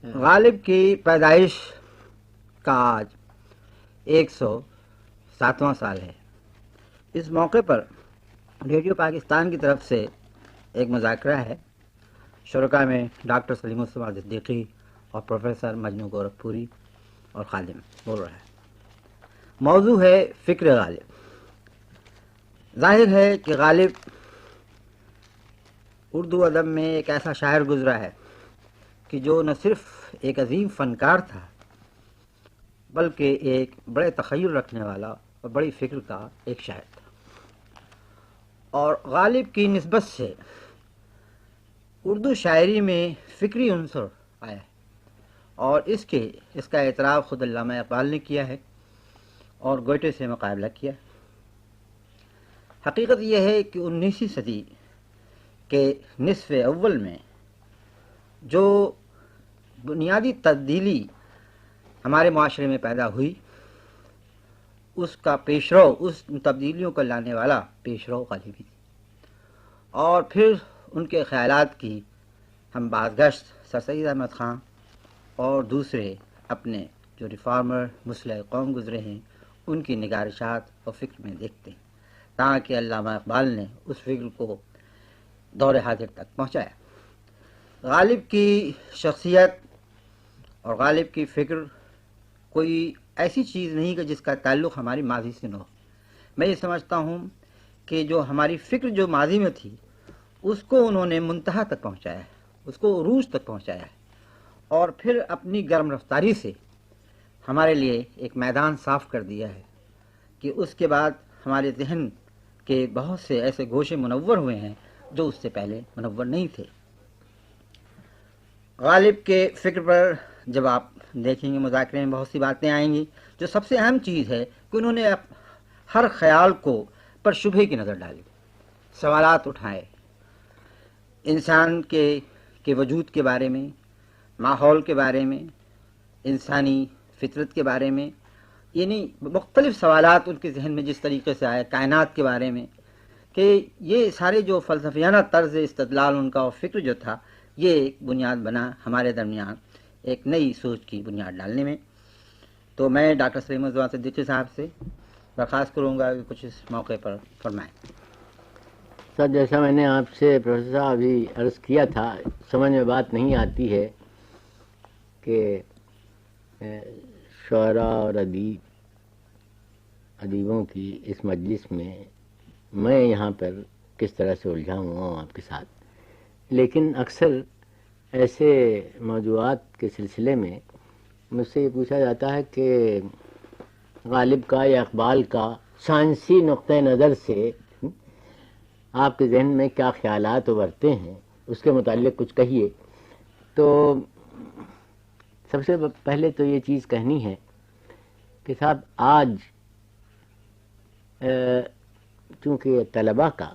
غالب کی پیدائش کا آج 107واں سال ہے۔ اس موقع پر ریڈیو پاکستان کی طرف سے ایک مذاکرہ ہے۔ شرکاء میں ڈاکٹر سلیم الصمد صدیقی اور پروفیسر مجنو گورکھپوری اور خادم بول رہا ہے۔ موضوع ہے فکر غالب۔ ظاہر ہے کہ غالب اردو ادب میں ایک ایسا شاعر گزرا ہے کہ جو نہ صرف ایک عظیم فنکار تھا بلکہ ایک بڑے تخیل رکھنے والا اور بڑی فکر کا ایک شاعر تھا، اور غالب کی نسبت سے اردو شاعری میں فکری عنصر آیا ہے، اور اس کا اعتراف خود علامہ اقبال نے کیا ہے اور گوئٹے سے مقابلہ کیا۔ حقیقت یہ ہے کہ 19ویں صدی کے نصف اول میں جو بنیادی تبدیلی ہمارے معاشرے میں پیدا ہوئی، اس کا پیشرو، اس تبدیلیوں کو لانے والا پیشرو غالبی تھی، اور پھر ان کے خیالات کی ہم بازگشت سر سید احمد خان اور دوسرے اپنے جو ریفارمر مصلح قوم گزرے ہیں ان کی نگارشات اور فکر میں دیکھتے ہیں، تاکہ علامہ اقبال نے اس فکر کو دور حاضر تک پہنچایا۔ غالب کی شخصیت اور غالب کی فکر کوئی ایسی چیز نہیں کہ جس کا تعلق ہماری ماضی سے نہ ہو۔ میں یہ سمجھتا ہوں کہ جو ہماری فکر جو ماضی میں تھی اس کو انہوں نے منتہا تک پہنچایا ہے، اس کو عروج تک پہنچایا ہے، اور پھر اپنی گرم رفتاری سے ہمارے لیے ایک میدان صاف کر دیا ہے کہ اس کے بعد ہمارے ذہن کے بہت سے ایسے گوشے منور ہوئے ہیں جو اس سے پہلے منور نہیں تھے۔ غالب کے فکر پر جب آپ دیکھیں گے مذاکرے میں بہت سی باتیں آئیں گی، جو سب سے اہم چیز ہے کہ انہوں نے ہر خیال کو پر شبہے کی نظر ڈالی، سوالات اٹھائے، انسان کے وجود کے بارے میں، ماحول کے بارے میں، انسانی فطرت کے بارے میں، یعنی مختلف سوالات ان کے ذہن میں جس طریقے سے آئے، کائنات کے بارے میں، کہ یہ سارے جو فلسفیانہ طرز استدلال ان کا اور فکر جو تھا، یہ ایک بنیاد بنا ہمارے درمیان ایک نئی سوچ کی بنیاد ڈالنے میں۔ تو میں ڈاکٹر سلیم الصمد صدیقی صاحب سے درخواست کروں گا کہ کچھ اس موقع پر فرمائیں۔ سر، جیسا میں نے آپ سے پروفیسر صاحب ابھی عرض کیا تھا، سمجھ میں بات نہیں آتی ہے کہ شعراء اور ادیبوں کی اس مجلس میں یہاں پر کس طرح سے الجھا ہوا ہوں آپ کے ساتھ، لیکن اکثر ایسے موضوعات کے سلسلے میں مجھ سے یہ پوچھا جاتا ہے کہ غالب کا یا اقبال کا سائنسی نقطۂ نظر سے آپ کے ذہن میں کیا خیالات ابھرتے ہیں، اس کے متعلق کچھ کہیے۔ تو سب سے پہلے تو یہ چیز کہنی ہے کہ صاحب آج چونکہ طلباء کا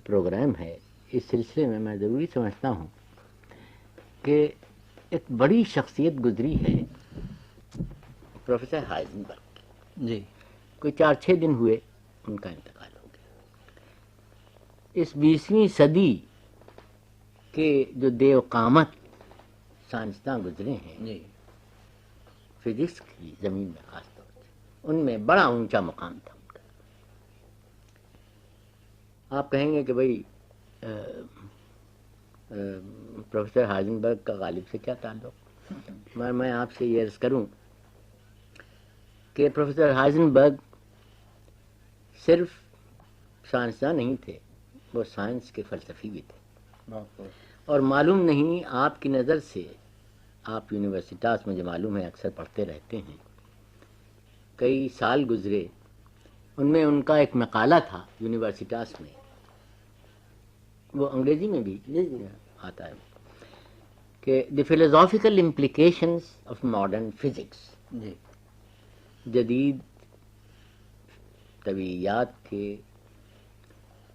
پروگرام ہے، اس سلسلے میں ضروری سمجھتا ہوں کہ ایک بڑی شخصیت گزری ہے پروفیسر ہائزنبرگ۔ جی، کوئی 4-6 دن ہوئے ان کا انتقال ہو گیا۔ اس 20ویں صدی کے جو دیو قامت سائنسداں گزرے ہیں جی، فزکس کی زمین میں خاص طور سے، ان میں بڑا اونچا مقام تھا ان کا۔ آپ کہیں گے کہ بھئی پروفیسر ہائزنبرگ کا غالب سے کیا تعلق؟ مگر میں آپ سے یہ عرض کروں کہ پروفیسر ہائزنبرگ صرف سائنسداں نہیں تھے، وہ سائنس کے فلسفی بھی تھے، اور معلوم نہیں آپ کی نظر سے، آپ یونیورسٹاز مجھے معلوم ہے اکثر پڑھتے رہتے ہیں، کئی سال گزرے، ان میں ان کا ایک مقالہ تھا یونیورسٹاز میں، وہ انگریزی میں بھی آتا ہے کہ the philosophical implications of modern physics, جی، جدید طبیعیات کے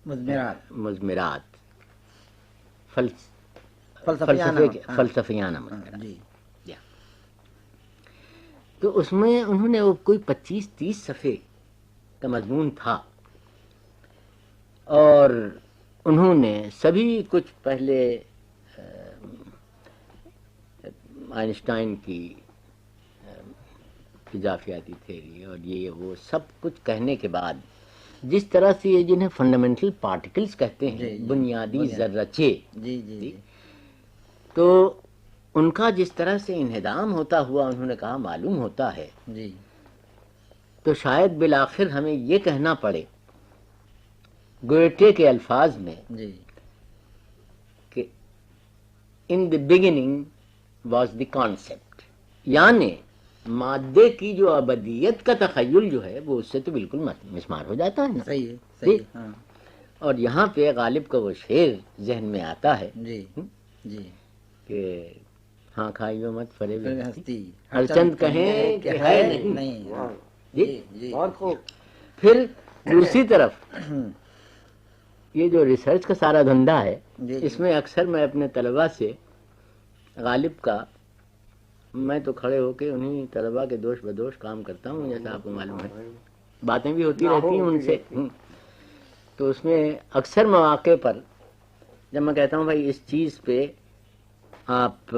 مضمرات، فلسفیانہ مضمرات۔ جی، تو اس میں انہوں نے وہ کوئی 25-30 صفحے کا مضمون تھا، اور انہوں نے سبھی کچھ پہلے آئنسٹائن کی اضافیاتی تھیوری اور یہ وہ سب کچھ کہنے کے بعد جس طرح سے یہ جنہیں فنڈامنٹل پارٹیکلز کہتے ہیں، بنیادی ذرچے، تو ان کا جس طرح سے انہدام ہوتا ہوا انہوں نے کہا معلوم ہوتا ہے، تو شاید بالآخر ہمیں یہ کہنا پڑے گویٹے کے الفاظ میں کہ in the beginning was the concept, یعنی مادے کی جو ابدیت کا تخیل جو ہے وہ اس سے تو بالکل مسمار ہو جاتا ہے نا. صحیح ہے. اور یہاں پہ غالب کا وہ شعر ذہن میں آتا ہے کہ ہاں کھائیو مت فریب ہستی، ہر چند کہیں کہ ہے نہیں. اور خوب. پھر دوسری طرف یہ جو ریسرچ کا سارا دھندا ہے اس میں اکثر میں اپنے طلباء سے غالب کا، میں تو کھڑے ہو کے انہیں طلباء کے دوش بدوش کام کرتا ہوں، جیسا آپ کو معلوم ہے، باتیں بھی ہوتی رہتی ہیں ان سے. تو اس میں اکثر مواقع پر جب میں کہتا ہوں بھائی اس چیز پہ آپ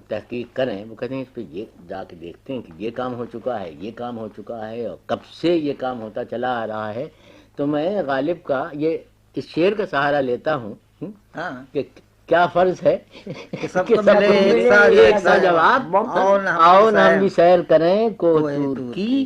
تحقیق کریں، وہ کہتے ہیں اس پہ یہ جا کے دیکھتے ہیں کہ یہ کام ہو چکا ہے، یہ کام ہو چکا ہے، اور کب سے یہ کام ہوتا چلا آ رہا ہے. تو میں غالب کا یہ اس شعر کا سہارا لیتا ہوں کہ کیا فرض ہے کہ سب کو ملے ایک سا جواب، آؤ نہ ہم بھی سیر کریں کوہ طور کی.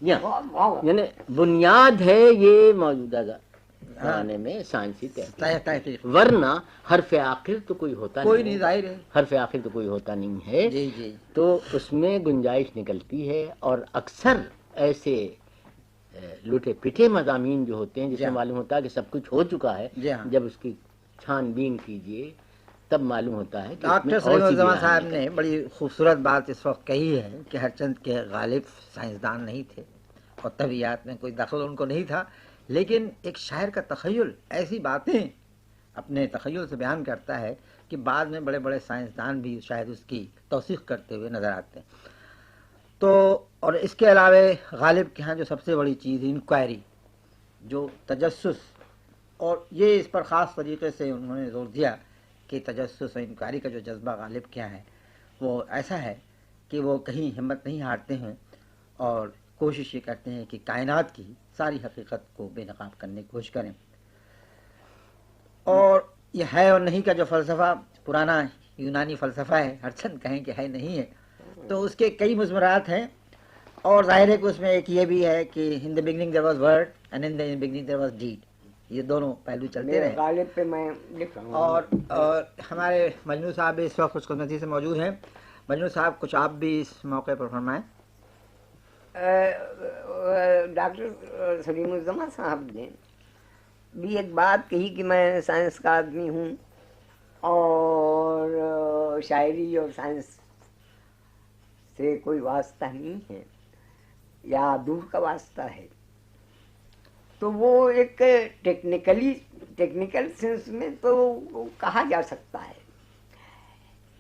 یعنی بنیاد ہے یہ موجودہ زمانے میں سائنسی تحقیق، ورنہ حرف آخر تو کوئی ہوتا نہیں، ظاہر ہے حرف آخر تو کوئی ہوتا نہیں ہے. تو اس میں گنجائش نکلتی ہے، اور اکثر ایسے لوٹے پٹے مضامین جو ہوتے ہیں جس میں معلوم ہوتا ہے کہ سب کچھ ہو چکا ہے، جب اس کی چھان بین کیجئے تب معلوم ہوتا ہے کہ ڈاکٹر سلیم الزمان صاحب نے بڑی خوبصورت بات اس وقت کہی ہے کہ ہر چند کے غالب سائنسدان نہیں تھے اور طبیعیات میں کوئی دخل ان کو نہیں تھا، لیکن ایک شاعر کا تخیل ایسی باتیں اپنے تخیل سے بیان کرتا ہے کہ بعد میں بڑے بڑے سائنسدان بھی شاید اس کی توثیق کرتے ہوئے نظر آتے ہیں. تو اور اس کے علاوہ غالب کے ہاں جو سب سے بڑی چیز انکوائری، جو تجسس، اور یہ اس پر خاص طریقے سے انہوں نے زور دیا کہ تجسس اور انکوائری کا جو جذبہ غالب کیا ہے وہ ایسا ہے کہ وہ کہیں ہمت نہیں ہارتے ہیں اور کوشش یہ کرتے ہیں کہ کائنات کی ساری حقیقت کو بے نقاب کرنے کی کوشش کریں. اور یہ ہے اور نہیں کا جو فلسفہ پرانا یونانی فلسفہ ہے، ہر چند کہیں کہ ہے نہیں ہے، تو اس کے کئی مضمرات ہیں، اور ظاہر ہے کہ اس میں ایک یہ بھی ہے کہ in the beginning there was word and in the beginning there was deed, یہ دونوں پہلو چلتے رہے. غالب پہ میں لکھ رہا ہوں. اور ہمارے مجنو صاحب بھی اس وقت خوش قسمتی سے موجود ہیں. مجنو صاحب کچھ آپ بھی اس موقع پر فرمائیں. ڈاکٹر سلیم الزمان صاحب نے بھی ایک بات کہی کہ میں سائنس کا آدمی ہوں اور شاعری اور سائنس سے کوئی واسطہ نہیں ہے یا دور کا واسطہ ہے. تو وہ ایک ٹیکنیکل سینس میں تو کہا جا سکتا ہے،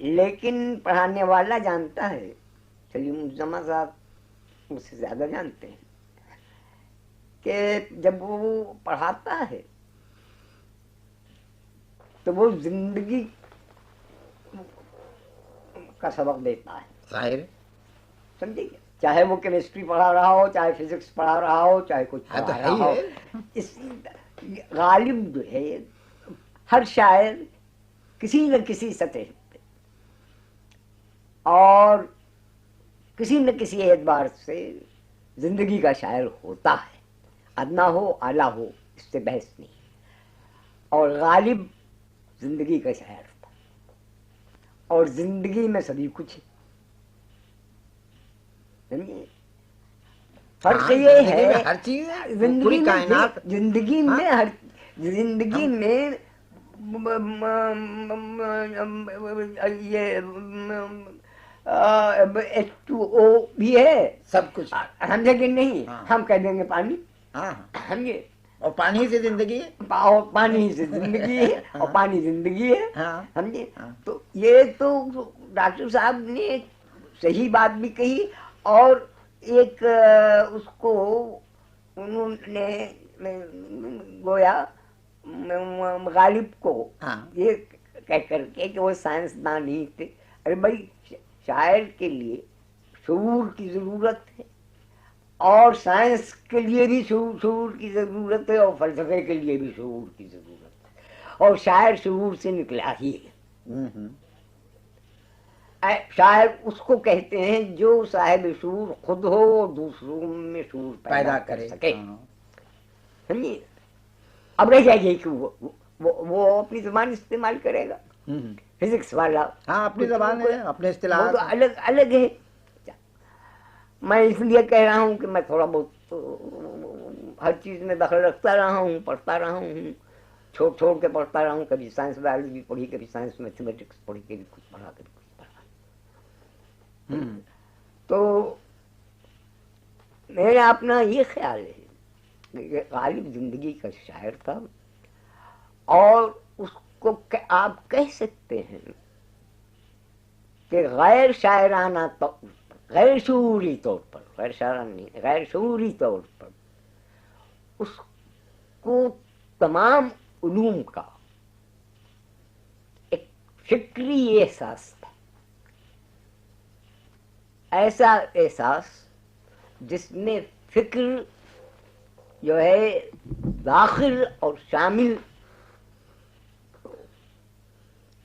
لیکن پڑھانے والا جانتا ہے، سلیم الزمان صاحب مجھ سے زیادہ جانتے ہیں، کہ جب وہ پڑھاتا ہے تو وہ زندگی کا سبق دیتا ہے. ظاہر سمجھے گا، چاہے وہ کیمسٹری پڑھا رہا ہو، چاہے فزکس پڑھا رہا ہو، چاہے کچھ پڑھا رہا ہو. غالب جو ہے ہر شاعر کسی نہ کسی سطح پہ اور کسی نہ کسی اعتبار سے زندگی کا شاعر ہوتا ہے، ادنا ہو اعلیٰ ہو، اس سے بحث نہیں. اور غالب زندگی کا شاعر تھا، اور زندگی میں سبھی کچھ ہے. فرق یہ ہے ہر چیز زندگی میں یہ H2O بھی ہے، سب کچھ سمجھے کہ نہیں. ہم کہہ دیں گے پانی، سمجھے، اور پانی سے زندگی ہے، اور پانی سے زندگی ہے، اور پانی زندگی ہے، سمجھے. تو یہ تو ڈاکٹر صاحب نے صحیح بات بھی کہی، اور ایک اس کو انہوں نے گویا غالب کو یہ کہہ کر کے کہ وہ سائنسدان ہی تھے. ارے بھائی شاعر کے لیے شعور کی ضرورت ہے، اور سائنس کے لیے بھی شعور کی ضرورت ہے، اور فلسفے کے لیے بھی شعور کی ضرورت ہے، اور شاعر شعور سے نکلا ہی ہے۔ شاعر اس کو کہتے ہیں جو صاحب شعور خود ہو اور دوسروں میں شعور پیدا کر سکے۔ سمجھیے، اب رہ جائے کہ وہ اپنی زبان استعمال کرے گا، فزکس والا ہاں اپنی زبان ہے، اپنے اصطلاحات الگ ہے۔ میں اس لیے کہہ رہا ہوں کہ میں تھوڑا بہت ہر چیز میں دخل رکھتا رہا ہوں، پڑھتا رہا ہوں، چھوڑ کے پڑھتا رہا ہوں، کبھی سائنس بایولوجی پڑھی، کبھی سائنس میتھمیٹکس پڑھی، کبھی کچھ پڑھا، کبھی کچھ پڑھا۔ تو میرا اپنا یہ خیال ہے کہ غالب زندگی کا شاعر تھا، اور اس کو آپ کہہ سکتے ہیں کہ غیر شاعرانہ غیر شعوری طور پر، غیر شاعرانہ نہیں، غیر شعوری طور پر اس کو تمام علوم کا ایک فکری احساس تھا، ایسا احساس جس میں فکر جو ہے داخل اور شامل۔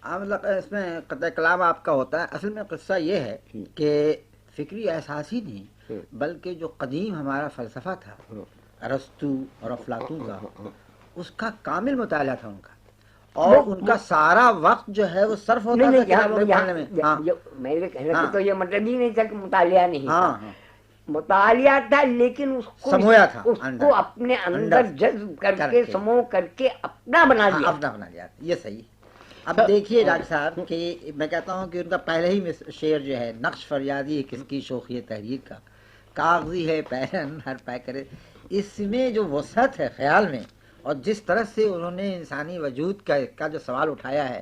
مطلب اس میں قطع کلام آپ کا ہوتا ہے، اصل میں قصہ یہ ہے کہ فکری احساس ہی نہیں بلکہ جو قدیم ہمارا فلسفہ تھا ارسطو اور افلاطون کا، اس کا کامل مطالعہ تھا ان کا، اور ان کا سارا وقت جو ہے وہ صرف ہوتا تھا کتابوں کو پڑھنے میں۔ میرے کہنے کا تو یہ مطلب ہی نہیں تھا کہ مطالعہ نہیں تھا، مطالعہ تھا، لیکن اس کو سمویا تھا، اس کو اپنے اندر جذب کر کے سمو کر کے اپنا بنا لیا، اپنا بنا لیا۔ یہ صحیح۔ اب دیکھیے ڈاکٹر صاحب کہ میں کہتا ہوں کہ ان کا پہلے ہی شعر جو ہے، نقش فریادی ہے کس کی شوخی تحریر کا، کاغذی ہے پیرن ہر پے کرے، اس میں جو وسعت ہے خیال میں، اور جس طرح سے انہوں نے انسانی وجود کا جو سوال اٹھایا ہے،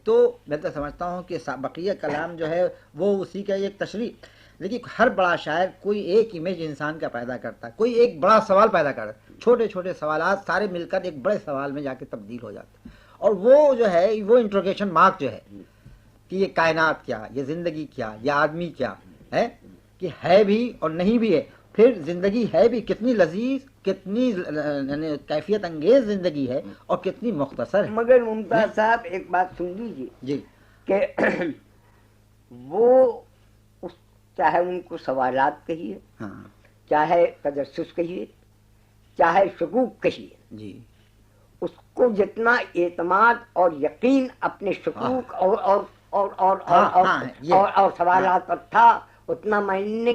تو میں تو سمجھتا ہوں کہ بقیہ کلام جو ہے وہ اسی کا ایک تشریح، لیکن ہر بڑا شاعر کوئی ایک امیج انسان کا پیدا کرتا ہے، کوئی ایک بڑا سوال پیدا کرتا ہے، چھوٹے چھوٹے سوالات سارے مل کر ایک بڑے سوال میں جا کے تبدیل ہو جاتے ہیں، اور وہ جو ہے وہ انٹروگیشن مارک جو ہے کہ یہ کائنات کیا، یہ زندگی کیا، یہ آدمی کیا ہے، کہ ہے بھی اور نہیں بھی ہے، پھر زندگی ہے بھی کتنی لذیذ، کتنی کیفیت انگیز زندگی ہے، اور کتنی مختصر ہے۔ مگر ممتاز صاحب ایک بات سن لیجیے جی کہ وہ چاہے ان کو سوالات کہیے، چاہے تجسس کہیے، چاہے شکوک کہیے، جی، اس کو جتنا اعتماد اور یقین اپنے شکوک اور سوالات پر تھا، اتنا میں نے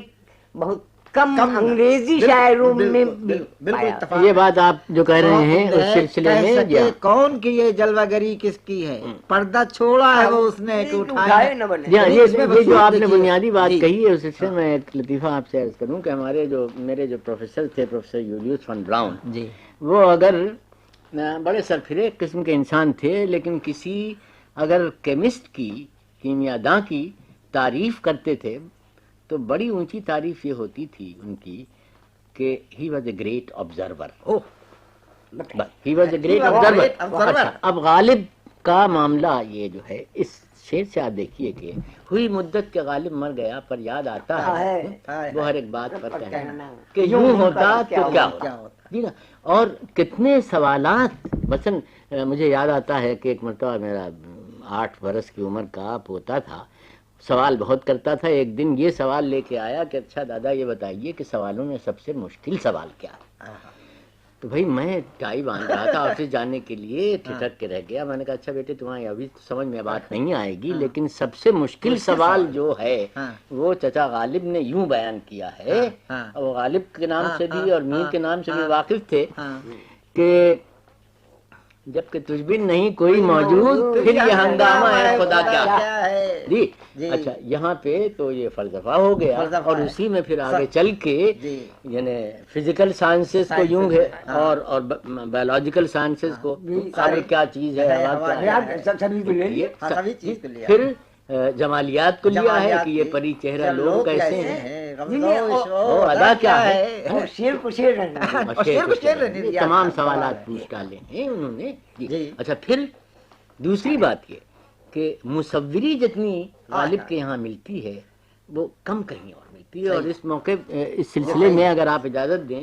بہت کم انگریزی شاعروں میں بالکل۔ یہ بات آپ جو کہہ رہے ہیں اس سلسلے میں، کون کی یہ جلوہ گری کس کی ہے، پردہ چھوڑا ہے وہ اس نے کہ اٹھائے نہ بنے۔ یہ جو آپ نے بنیادی بات کہی ہے اس سلسلے میں ایک لطیفہ آپ سے عرض کروں کہ ہمارے میرے جو پروفیسر تھے، پروفیسر یولیوس فن براؤن جی، وہ اگر بڑے سرفرے قسم کے انسان تھے، لیکن کسی اگر کیمسٹ کی، کیمیاءداں کی تعریف کرتے تھے تو بڑی اونچی تعریف یہ ہوتی تھی ان کی کہ he was a great observer, he was a great observer. اب غالب کا معاملہ یہ جو ہے، اس شعر سے آپ دیکھیے کہ ہوئی مدت کے غالب مر گیا پر یاد آتا ہے وہ ہر ایک بات پر کہنا کہ یوں ہوتا تو کیا ہوتا، جی نا۔ اور کتنے سوالات، مثلا مجھے یاد آتا ہے کہ ایک مرتبہ میرا 8 برس کی عمر کا پوتا تھا، سوال بہت کرتا تھا، ایک دن یہ سوال لے کے آیا کہ اچھا دادا یہ بتائیے کہ سوالوں میں سب سے مشکل سوال کیا ہے؟ تو بھائی میں ٹائی باندھ رہا تھا آفس جانے کے لیے، ٹھٹک کے رہ گیا۔ میں نے کہا اچھا بیٹے تمہاری ابھی سمجھ میں بات نہیں آئے گی، لیکن سب سے مشکل سوال جو ہے وہ چچا غالب نے یوں بیان کیا ہے، اور وہ غالب کے نام سے بھی اور میر کے نام سے بھی واقف تھے کہ جب کہ تجھ بن نہیں کوئی موجود، پھر یہ ہنگامہ ہے خدا کیا ہے۔ جی اچھا، یہاں پہ تو یہ فلسفہ ہو گیا، اور اسی میں پھر آگے چل کے یعنی فزیکل سائنسز کو یوں ہے اور بایولوجیکل سائنسز کو، کیا چیز ہے، پھر جمالیات کو لیا ہے کہ یہ پری چہرہ لوگ کیسے ہیں، ادا کیا ہے، تمام سوالات پوچھ ڈالے ہیں انہوں نے۔ اچھا، پھر دوسری بات یہ کہ مصوری جتنی غالب کے یہاں ملتی ہے وہ کم کہیں اور ملتی ہے. اور اس موقع اس سلسلے میں اگر آپ اجازت دیں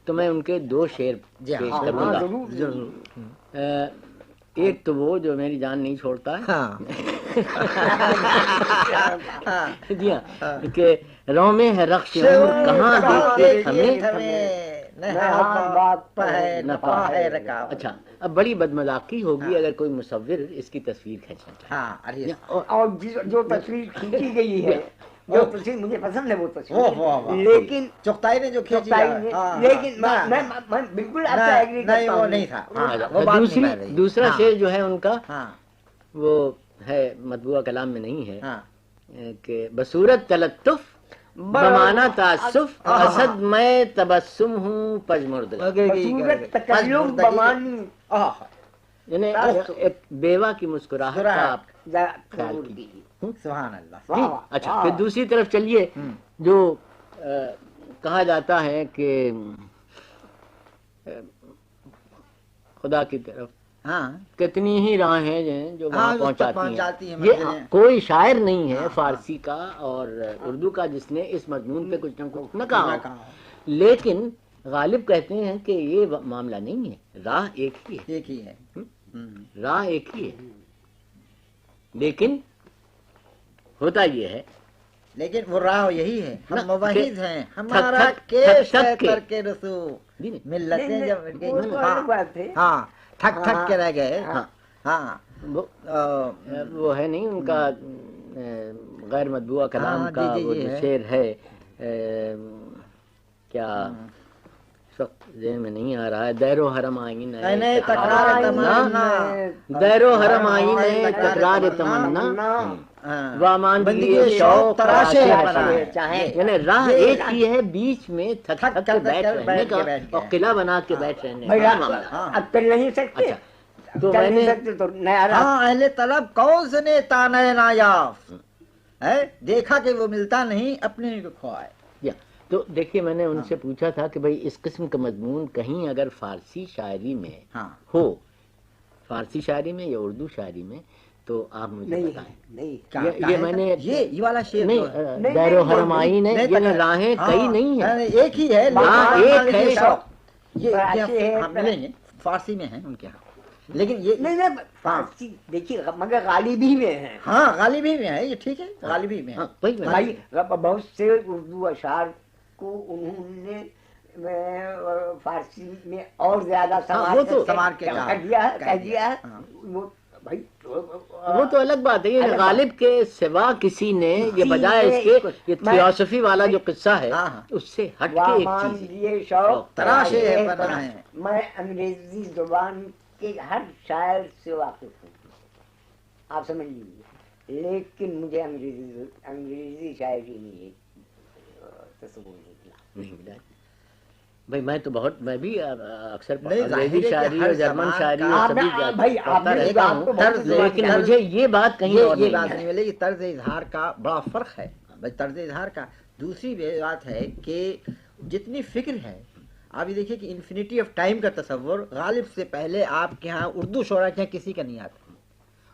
تو میں ان کے 2 شعر پیش کروں گا. ایک تو وہ جو میری جان نہیں چھوڑتا ہے جی ہاں کہ روم ہے رخش کہاں دیکھے ہمیں نہ پائے. اچھا اب بڑی بدمذاقی ہوگی اگر کوئی مصور اس کی تصویر کھینچنا چاہے. اور جو تصویر کھینچی گئی ہے جو تصویر مجھے پسند ہے وہ تصویر، لیکن چغتائی نے جو کھینچی لیکن میں بالکل آپ سے ایگری کرتا ہوں. وہ نہیں تھا. دوسرا شعر جو ہے ان کا وہ ہے مطبوعہ کلام میں نہیں ہے کہ بصورت تلطف بمانا تعصف اسد میں تبسم ہوں پژمرد. بصورت تکلف بمانی یعنی ایک بیوہ کی مسکراہٹ کا آپ خیال کیجیے. سبحان اللہ. اچھا پھر دوسری طرف چلیے جو کہا جاتا ہے کہ خدا کی طرف کتنی ہی راہیں جو وہاں پہنچاتی ہیں. یہ کوئی شاعر نہیں ہے فارسی کا اور اردو کا جس نے اس مضمون پہ کچھ نہ کچھ نہ کہا، لیکن غالب کہتے ہیں کہ یہ معاملہ نہیں ہے، راہ ایک ہی ہے. راہ ایک ہی ہے لیکن ہوتا یہ ہے لیکن وہ راہ یہی ہے. ہم موحد ہیں ہمارا کیش ہے ترک رسو ملتیں جب ہاں تھک تھک کے رہ گئے. ہاں وہ ہے نہیں ان کا غیر مطبوعہ کلام کا وہ جو شعر ہے کیا ذہن میں نہیں آ رہا ہے. دیر و حرم آئین ہے دیر و حرم آئین ہے تکرار تمنا وامان بندگی شوق تراشے چاہے. یعنی راہ ایک ہی ہے، بیچ میں تھک تھک کے بیٹھ رہنے کا اور قلعہ بنا کے بیٹھ رہنے کا. اب چل نہیں سکتے تو میں نے اہل طلب کون سے نے تانے نایاف ہے دیکھا کہ وہ ملتا نہیں اپنے کو کھوائے. تو دیکھیے میں نے ان سے پوچھا تھا کہ بھائی اس قسم کا مضمون کہیں اگر فارسی شاعری میں ہو، فارسی شاعری میں یا اردو شاعری میں، تو آپ مجھے بتائیں. یہ میں نے یہ والا شعر نہیں دیر و حرم آئین ہے، یہ راہیں کئی نہیں ہیں، ایک ہی ہے. ایک ہے. یہ ملیں گے فارسی میں ہیں ان کے ہاں، لیکن یہ نہیں فارسی دیکھیے مگر غالبی میں ہے. ہاں غالبی میں ہے، یہ ٹھیک ہے غالبی میں بھائی بہت سے اردو اشعار کو انہوں نے فارسی میں اور زیادہ سنوار کے کہہ دیا ہے. وہ تو الگ بات ہے. یہ غالب کے سوا کسی نے یہ بجائے اس کے یہ تھیوسفی والا جو قصہ ہے اس سے ہٹ کے ایک چیز تراشے ہے. میں انگریزی زبان کے ہر شاعر سے واقف ہوں، آپ سمجھ لیجیے، لیکن مجھے انگریزی شاعری میں تصور نہیں ملا. بھائی میں تو بہت میں بھی اکثر انگریزی شاعری اور جرمن شاعری پڑھتا رہتا ہوں، لیکن مجھے یہ بات کہیں اور نہیں ملے. یہ طرز اظہار کا بڑا فرق ہے. طرز اظہار کا دوسری بات ہے کہ جتنی فکر ہے آپ یہ دیکھیے کہ انفینٹی آف ٹائم کا تصور غالب سے پہلے آپ کے ہاں اردو شعراء کے ہاں کسی کا نہیں آتا.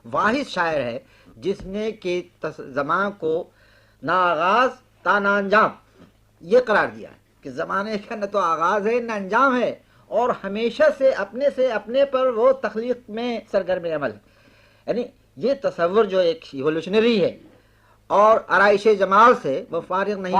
واحد شاعر ہے جس نے کہ زمان کو نا آغاز تا نا انجام یہ قرار دیا کہ زمانے کا نہ تو آغاز ہے نہ انجام ہے، اور ہمیشہ سے اپنے پر وہ تخلیق میں سرگرم عمل ہے. یعنی یہ تصور جو ایک ایوولوشنری ہے اور آرائش جمال سے وہ فارغ نہیں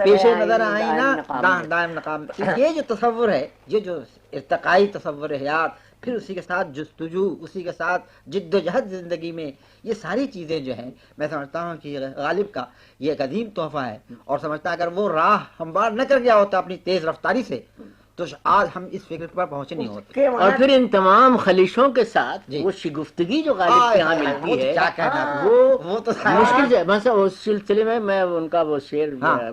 پیش نظر آئینہ دائم نقام. یہ جو تصور ہے، یہ جو ارتقائی تصور حیات، پھر اسی کے ساتھ جستجو، اسی کے ساتھ جد و جہد زندگی میں، یہ ساری چیزیں جو ہیں میں سمجھتا ہوں کہ غالب کا یہ ایک عظیم تحفہ ہے. اور سمجھتا اگر وہ راہ ہموار نہ کر گیا ہوتا اپنی تیز رفتاری سے تو آج ہم اس فکر پر پہنچے نہیں ہوتے. اور پھر ان تمام خلیشوں کے ساتھ وہ شگفتگی جو غالب کے یہاں ملتی ہے وہ تو مشکل سے بس اس سلسلے میں ان کا وہ شعر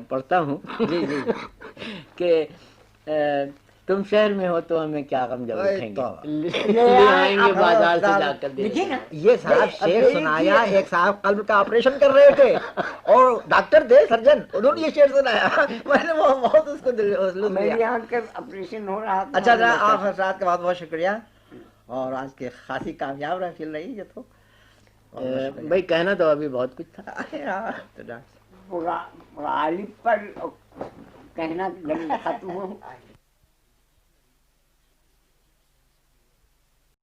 پڑھتا ہوں کہ تم شہر میں ہو تو ہمیں کیا غم جب اٹھیں گے، لے آئیں گے بازار سے جا کر. دیکھیے نا یہ صاحب شعر سنایا، ایک صاحب قلب کا آپریشن کر رہے تھے اور ڈاکٹر تھے سرجن، انہوں نے یہ شعر سنایا. میں نے وہ بہت اس کو میری آنکھ کا آپریشن ہو رہا تھا. اچھا آپ حضرات کا بہت بہت شکریہ، اور آج کے خاصی کامیاب رہے فل رہی یہ تو بھائی کہنا تو ابھی بہت کچھ تھا. غالب پر کہنا ختم ہو